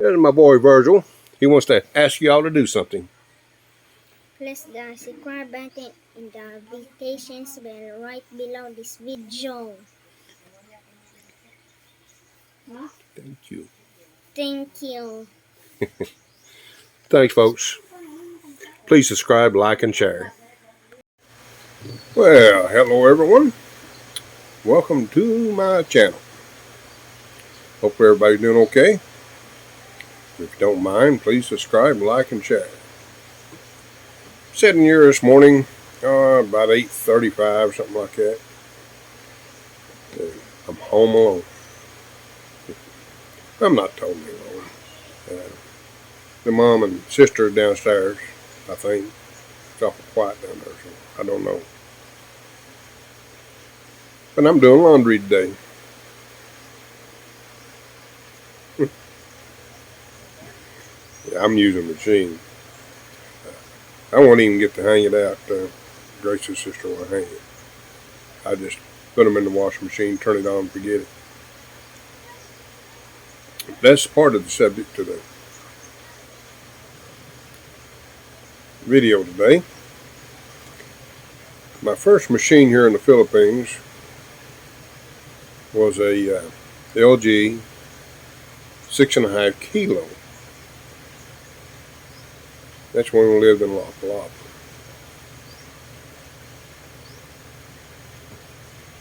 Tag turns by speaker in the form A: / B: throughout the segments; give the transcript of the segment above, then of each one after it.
A: There's my boy Virgil. He wants to ask y'all to do something.
B: Press the subscribe button and the notifications bell right below this video.
A: Thank you.
B: Thank you.
A: Thanks, folks. Please subscribe, like, and share. Well, hello everyone. Welcome to my channel. Hope everybody's doing okay. If you don't mind, please subscribe, like, and share. Sitting here this morning, about 8:35, something like that. I'm home alone. I'm not totally alone. The mom and sister are downstairs, I think. It's awful quiet down there, so I don't know. But I'm doing laundry today. I'm using a machine. I won't even get to hang it out. Grace's sister will hang it. I just put them in the washing machine, turn it on, and forget it. That's part of the subject to the video today. My first machine here in the Philippines was a LG 6.5 kilo. That's when we lived in Lapa.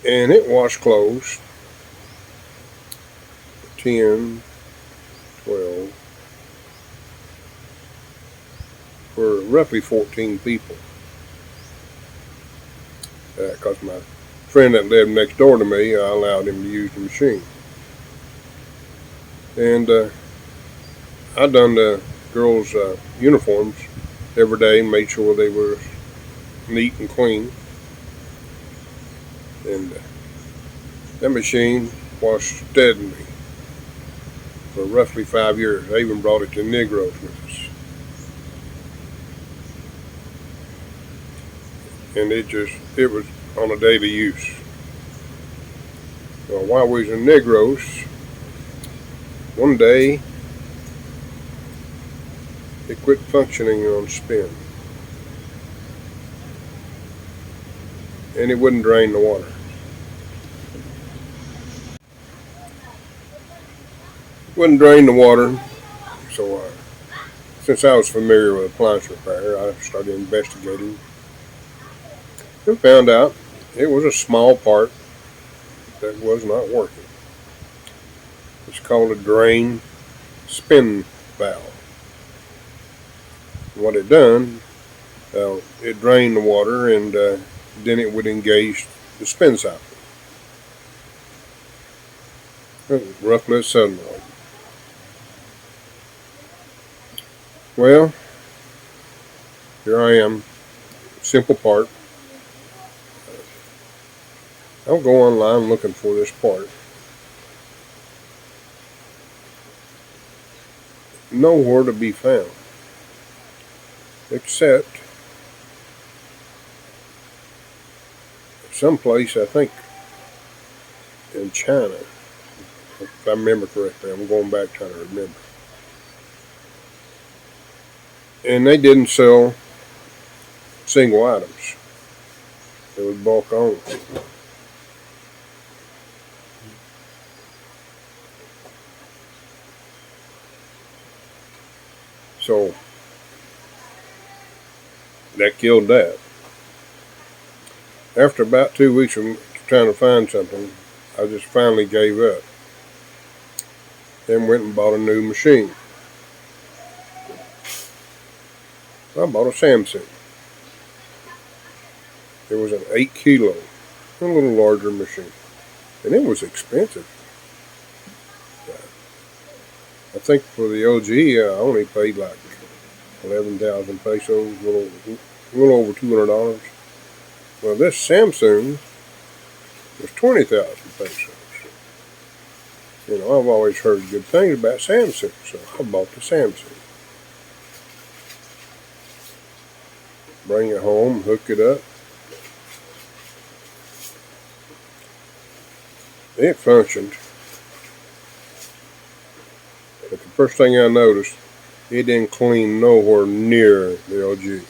A: And it washed clothes 10, 12, for roughly 14 people. Because my friend that lived next door to me, I allowed him to use the machine. And I done the girls' uniforms every day, made sure they were neat and clean. And that machine washed steadily for roughly 5 years. I even brought it to Negroes with us. And it was on a daily use. Well, while we was in Negroes, one day it quit functioning on spin. And it wouldn't drain the water. Wouldn't drain the water, so since I was familiar with appliance repair, I started investigating and found out it was a small part that was not working. It's called a drain spin valve. What it done, it drained the water and then it would engage the spin cycle. Roughly a solenoid. Well, here I am, simple part. I'll go online looking for this part. Nowhere to be found, except someplace, I think in China, if I remember correctly. I'm going back trying to remember. And they didn't sell single items. It was bulk only. So that killed that. After about 2 weeks of trying to find something, I just finally gave up. Then went and bought a new machine. I bought a Samsung. It was an 8 kilo, a little larger machine. And it was expensive. I think for the LG, I only paid like 11,000 pesos, a little over $200. Well, this Samsung was 20,000 pesos. You know, I've always heard good things about Samsung, so I bought the Samsung. Bring it home, hook it up. It functioned. But the first thing I noticed, it didn't clean nowhere near the LG.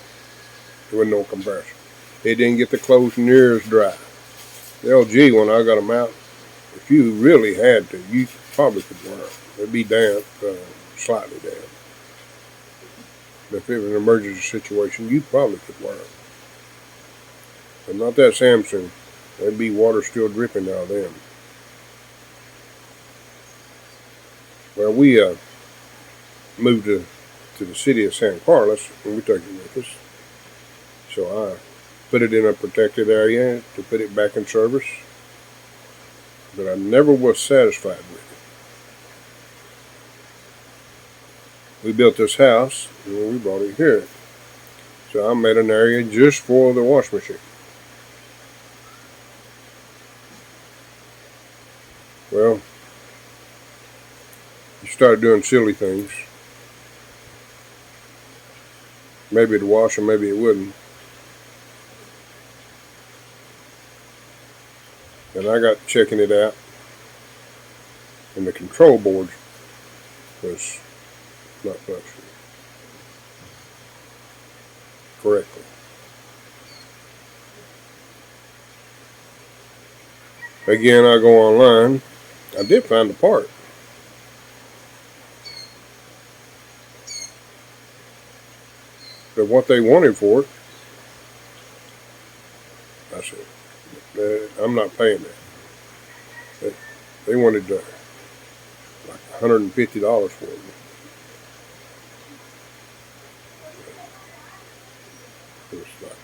A: There was no comparison. It didn't get the clothes near as dry. The LG, when I got them out, if you really had to, you probably could wear them. They'd be damp, slightly damp. But if it was an emergency situation, you probably could wear them. But not that Samsung. There'd be water still dripping out of them. Well, we moved to the city of San Carlos, and we took it with us. So I put it in a protected area to put it back in service. But I never was satisfied with it. We built this house, and we brought it here. So I made an area just for the wash machine. Well, you start doing silly things. Maybe it'd wash and maybe it wouldn't. And I got checking it out, and the control board was not functioning correctly. Again, I go online. I did find the part. But what they wanted for it, I said, I'm not paying that. They wanted like $150 for it. It was like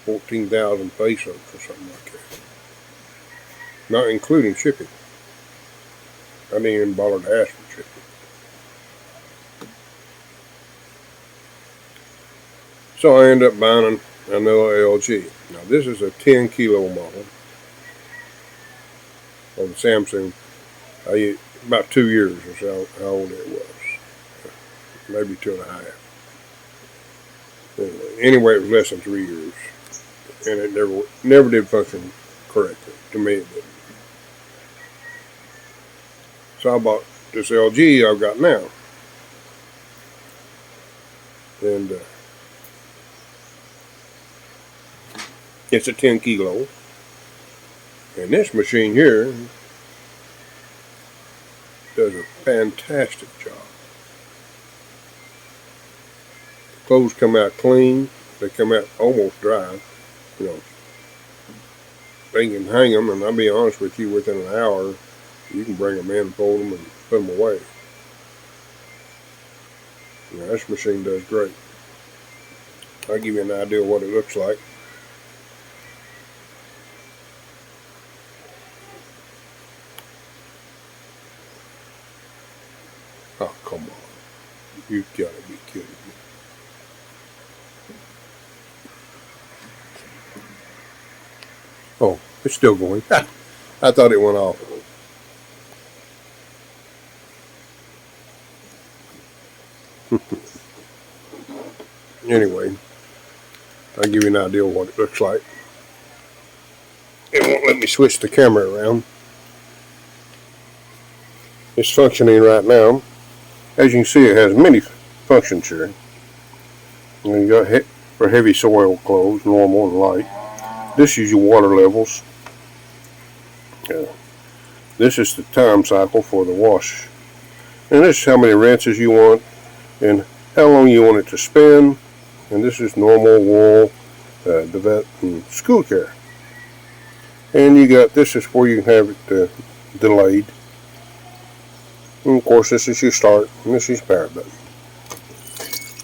A: 14,000 pesos or something like that. Not including shipping. I didn't even bother to ask for shipping. So I ended up buying another LG. Now this is a 10 kilo model on the Samsung. About 2 years is how old it was. Maybe 2.5. Anyway, it was less than 3 years. And it never did function correctly. To me it didn't. So I bought this LG I've got now. And it's a 10 kilo. And this machine here does a fantastic job. The clothes come out clean. They come out almost dry. You know, they can hang them, and I'll be honest with you, within an hour, you can bring them in, fold them, and put them away. Now, this machine does great. I'll give you an idea of what it looks like. Oh, come on. You gotta be kidding me. Oh, it's still going. I thought it went off. Anyway, I'll give you an idea of what it looks like. It won't let me switch the camera around. It's functioning right now. As you can see, it has many functions here. And you got for heavy soil clothes, normal and light. This is your water levels. This is the time cycle for the wash. And this is how many rinses you want and how long you want it to spin. And this is normal, wool, the vet, and school care. And you got, this is where you can have it delayed. And of course, this is your start, and this is your power button.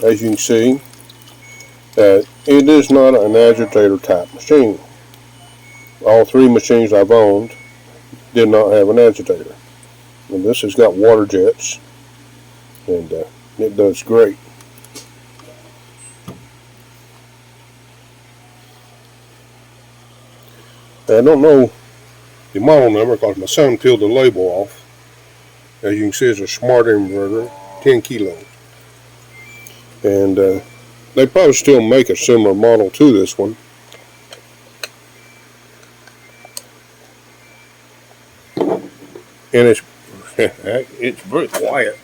A: As you can see, it is not an agitator type machine. All 3 machines I've owned did not have an agitator. And this has got water jets, and it does great. I don't know the model number because my son peeled the label off. As you can see, it's a smart inverter, 10 kilo. And they probably still make a similar model to this one. And it's very quiet.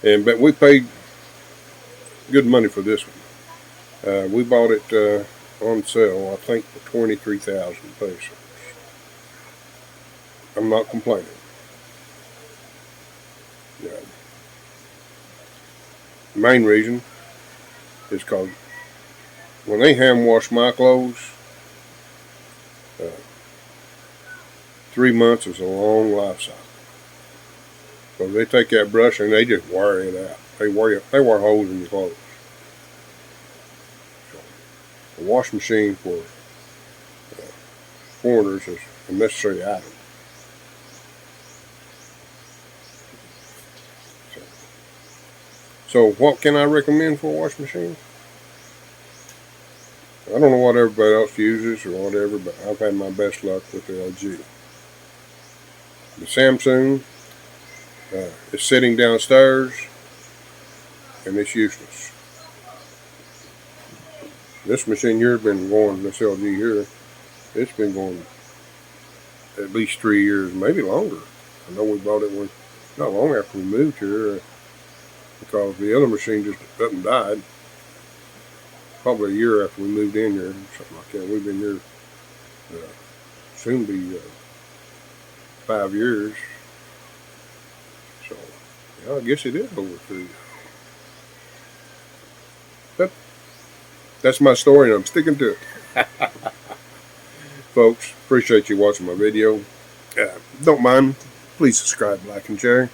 A: But we paid good money for this one. We bought it on sale, I think, for 23,000 pesos. I'm not complaining. Yeah. The main reason is because when they hand wash my clothes, 3 months is a long life cycle. So they take that brush and they just wear it out. They wear holes in your clothes. So a wash machine for foreigners is a necessary item. So what can I recommend for a wash machine? I don't know what everybody else uses or whatever, but I've had my best luck with the LG. The Samsung is sitting downstairs and it's useless. This machine here has been going, this LG here, it's been going at least 3 years, maybe longer. I know we bought it not long after we moved here because the other machine just up and died. Probably a year after we moved in here, something like that. We've been here soon be 5 years. So, yeah, I guess it is over 3. But that's my story and I'm sticking to it. Folks, appreciate you watching my video. Don't mind, please subscribe, like, and share.